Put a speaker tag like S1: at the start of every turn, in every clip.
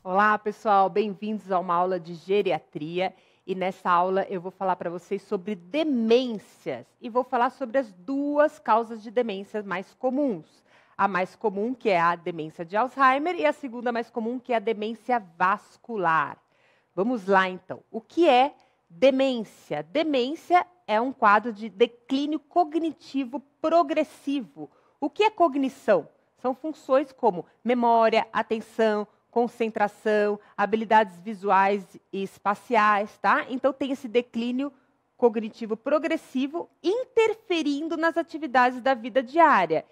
S1: Olá, pessoal, bem-vindos a uma aula de geriatria. E nessa aula eu vou falar para vocês sobre demências e vou falar sobre as duas causas de demência mais comuns. A mais comum, que é a demência de Alzheimer, e a segunda mais comum, que é a demência vascular. Vamos lá, então. O que é demência? Demência é um quadro de declínio cognitivo progressivo. O que é cognição? São funções como memória, atenção, concentração, habilidades visuais e espaciais, tá? Então tem esse declínio cognitivo progressivo interferindo nas atividades da vida diária.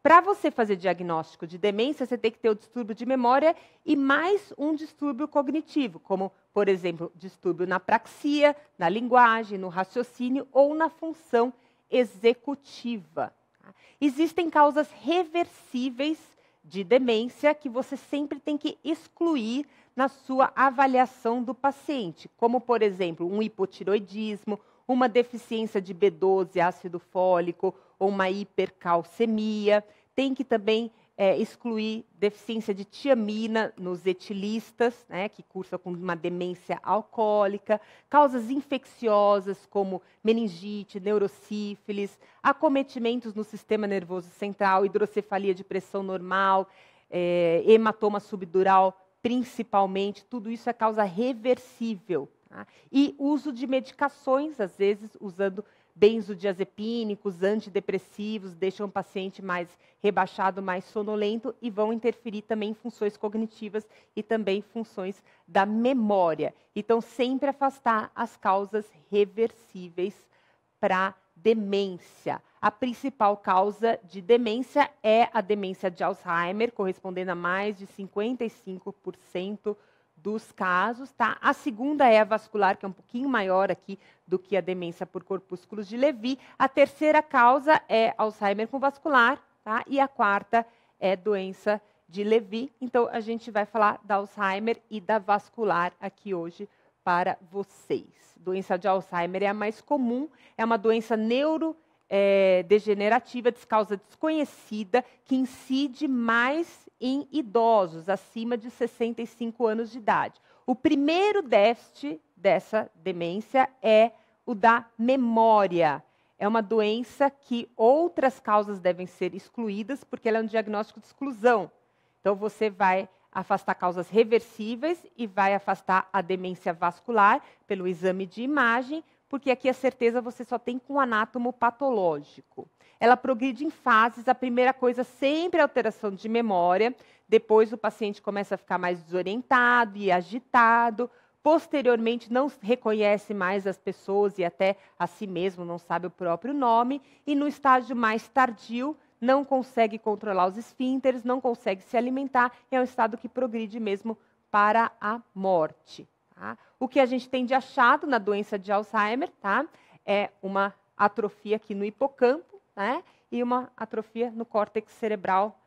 S1: Para você fazer diagnóstico de demência, você tem que ter o distúrbio de memória e mais um distúrbio cognitivo, como, por exemplo, distúrbio na praxia, na linguagem, no raciocínio ou na função executiva. Existem causas reversíveis de demência que você sempre tem que excluir na sua avaliação do paciente, como, por exemplo, um hipotiroidismo, uma deficiência de B12, ácido fólico, ou uma hipercalcemia. Tem que também excluir deficiência de tiamina nos etilistas, né, que cursam com uma demência alcoólica, causas infecciosas como meningite, neurosífilis, acometimentos no sistema nervoso central, hidrocefalia de pressão normal, hematoma subdural, principalmente, tudo isso é causa reversível. Tá? E uso de medicações, às vezes usando benzodiazepínicos, antidepressivos, deixam o paciente mais rebaixado, mais sonolento e vão interferir também em funções cognitivas e também funções da memória. Então, sempre afastar as causas reversíveis para demência. A principal causa de demência é a demência de Alzheimer, correspondendo a mais de 55% dos casos, tá? A segunda é a vascular, que é um pouquinho maior aqui do que a demência por corpúsculos de Levy. A terceira causa é Alzheimer com vascular, tá? E a quarta é doença de Levy. Então, a gente vai falar da Alzheimer e da vascular aqui hoje para vocês. Doença de Alzheimer é a mais comum, é uma doença neurodegenerativa de causa desconhecida, que incide mais em idosos acima de 65 anos de idade. O primeiro déficit dessa demência é o da memória. É uma doença que outras causas devem ser excluídas, porque ela é um diagnóstico de exclusão. Então, você vai afastar causas reversíveis e vai afastar a demência vascular pelo exame de imagem, porque aqui a certeza você só tem com anátomo patológico. Ela progride em fases, a primeira coisa sempre é alteração de memória, depois o paciente começa a ficar mais desorientado e agitado, posteriormente não reconhece mais as pessoas e até a si mesmo não sabe o próprio nome, e no estágio mais tardio não consegue controlar os esfínteres, não consegue se alimentar, é um estado que progride mesmo para a morte. Tá? O que a gente tem de achado na doença de Alzheimer, tá? É uma atrofia aqui no hipocampo, né? E uma atrofia no córtex cerebral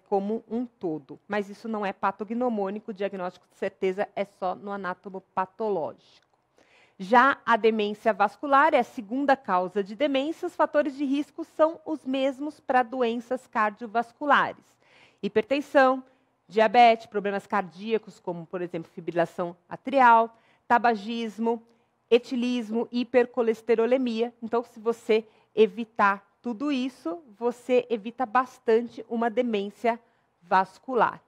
S1: como um todo. Mas isso não é patognomônico, o diagnóstico de certeza é só no anátomo patológico. Já a demência vascular é a segunda causa de demência, os fatores de risco são os mesmos para doenças cardiovasculares. Hipertensão, diabetes, problemas cardíacos, como, por exemplo, fibrilação atrial, tabagismo, etilismo, hipercolesterolemia. Então, se você evitar tudo isso, você evita bastante uma demência vascular.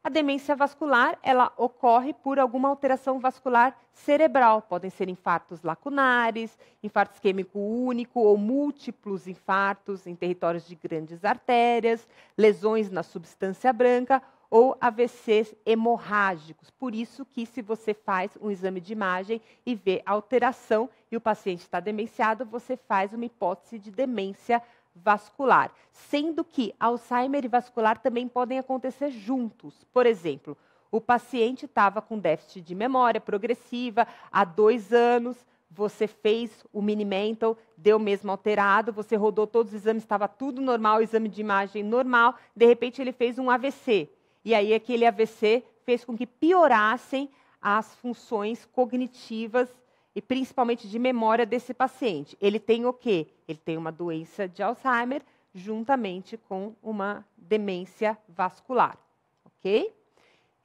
S1: A demência vascular, ela ocorre por alguma alteração vascular cerebral. Podem ser infartos lacunares, infarto isquêmico único ou múltiplos infartos em territórios de grandes artérias, lesões na substância branca ou AVCs hemorrágicos. Por isso que se você faz um exame de imagem e vê alteração e o paciente está demenciado, você faz uma hipótese de demência vascular. Sendo que Alzheimer e vascular também podem acontecer juntos. Por exemplo, o paciente estava com déficit de memória progressiva há 2 anos, você fez o mini-mental, deu mesmo alterado, você rodou todos os exames, estava tudo normal, exame de imagem normal, de repente ele fez um AVC. E aí aquele AVC fez com que piorassem as funções cognitivas e principalmente de memória desse paciente. Ele tem o quê? Ele tem uma doença de Alzheimer juntamente com uma demência vascular, ok?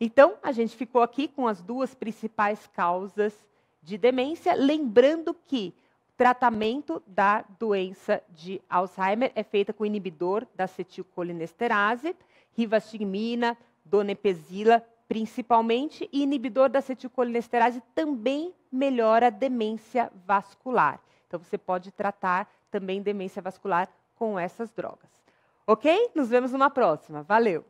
S1: Então, a gente ficou aqui com as duas principais causas de demência, lembrando que o tratamento da doença de Alzheimer é feita com inibidor da acetilcolinesterase, rivastigmina, donepezila, principalmente, e inibidor da acetilcolinesterase também melhora a demência vascular. Então, você pode tratar também demência vascular com essas drogas. Ok? Nos vemos numa próxima. Valeu!